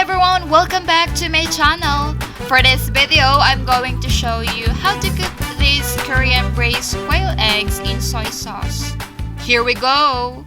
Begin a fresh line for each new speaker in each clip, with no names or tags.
everyone, welcome back to my channel. For this video, I'm going to show you how to cook these Korean braised quail eggs in soy sauce. Here we go!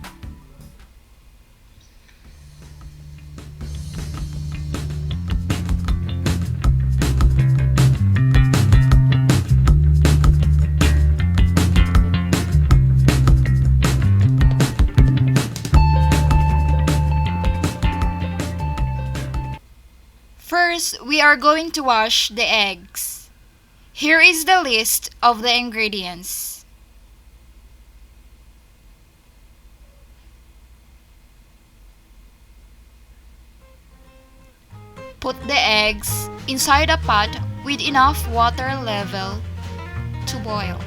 First, we are going to wash the eggs. Here is the list of the ingredients. Put the eggs inside a pot with enough water level to boil.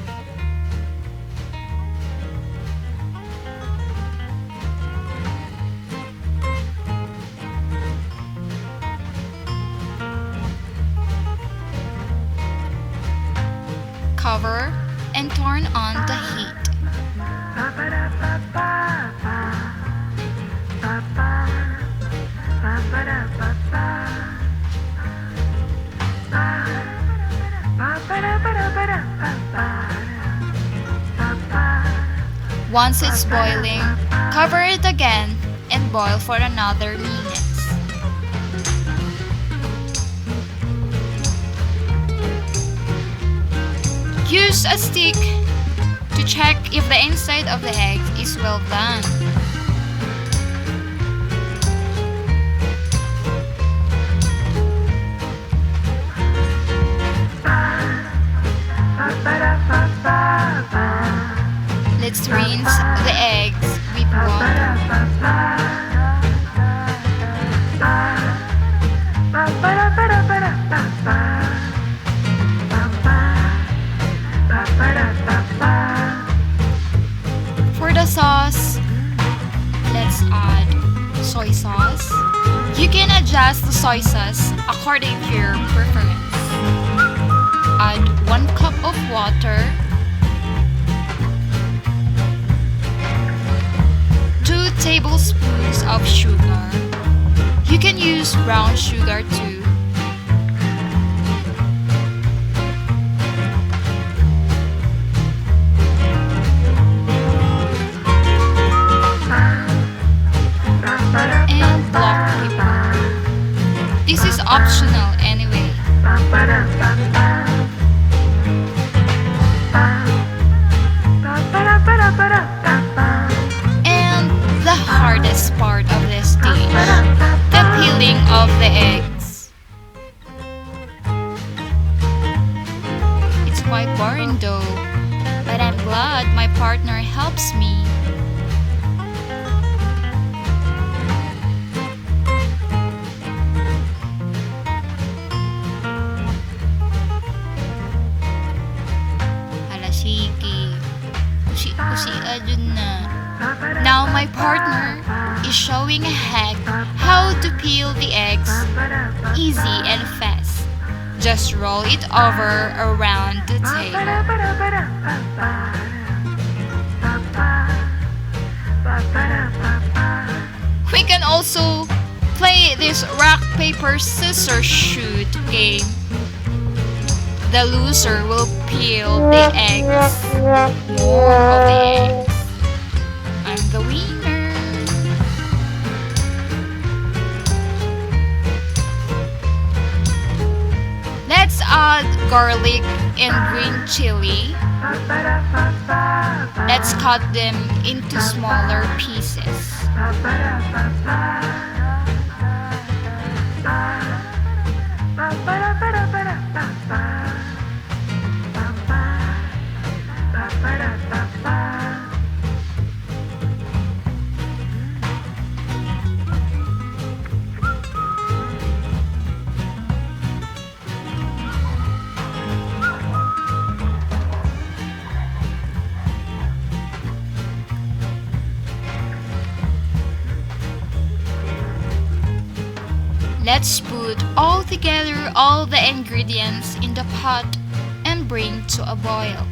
Cover and turn on the heat. Once it's boiling, cover it again and boil for another minute. Use a stick to check if the inside of the egg is well done. Let's rinse the eggs with water. For the sauce, let's add soy sauce. You can adjust the soy sauce according to your preference. Add 1 cup of water, 2 tablespoons of sugar. You can use brown sugar too. And black pepper. This is optional anyway. And the hardest part of this dish, the peeling of the eggs. It's quite boring though, but I'm glad my partner helps me. Now my partner is showing a hack how to peel the eggs easy and fast. Just roll it over around the table. We can also play this rock, paper, scissors shoot game. The loser will peel the eggs. More of the eggs. I'm the winner. Let's add garlic and green chili. Let's cut them into smaller pieces. Let's put all together all the ingredients in the pot and bring to a boil.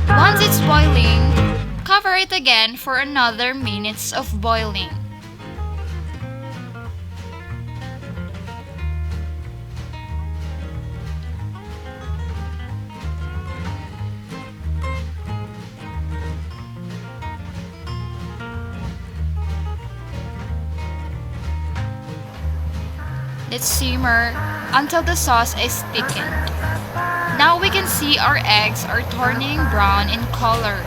Once it's boiling, cover it again for another minutes of boiling. Let's simmer until the sauce is thickened. Now we can see our eggs are turning brown in color.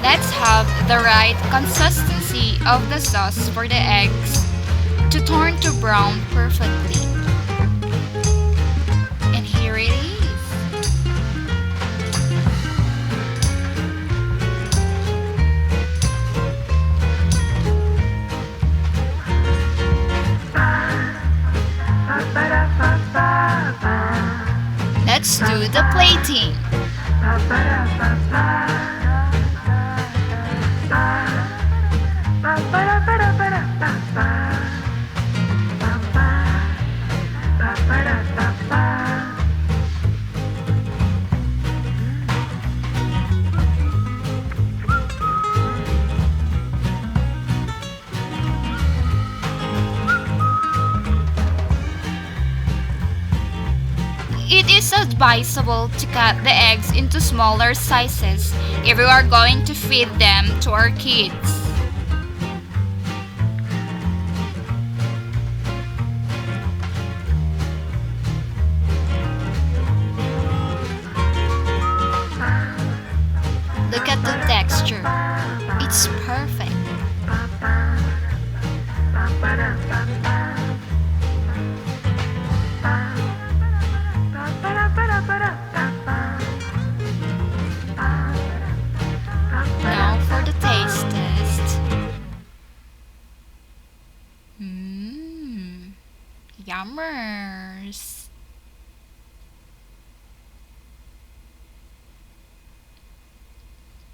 Let's have the right consistency of the sauce for the eggs to turn to brown perfectly. And here it is. Let's do the plating. It is advisable to cut the eggs into smaller sizes if we are going to feed them to our kids. Look at the texture. It's perfect. Now for the taste test. Yummers.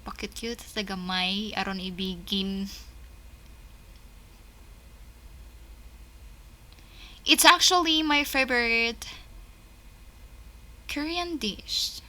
Pakit-cute sa gamay aron ibigin. It's actually my favorite Korean dish.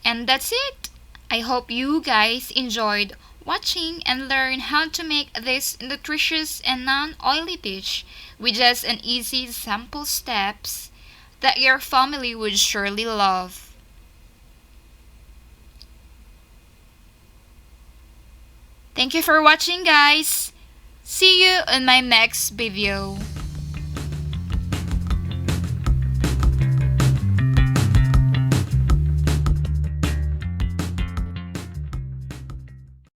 And that's it. I hope you guys enjoyed watching and learn how to make this nutritious and non-oily dish with just an easy simple steps that your family would surely love. Thank you for watching, guys. See you in my next video.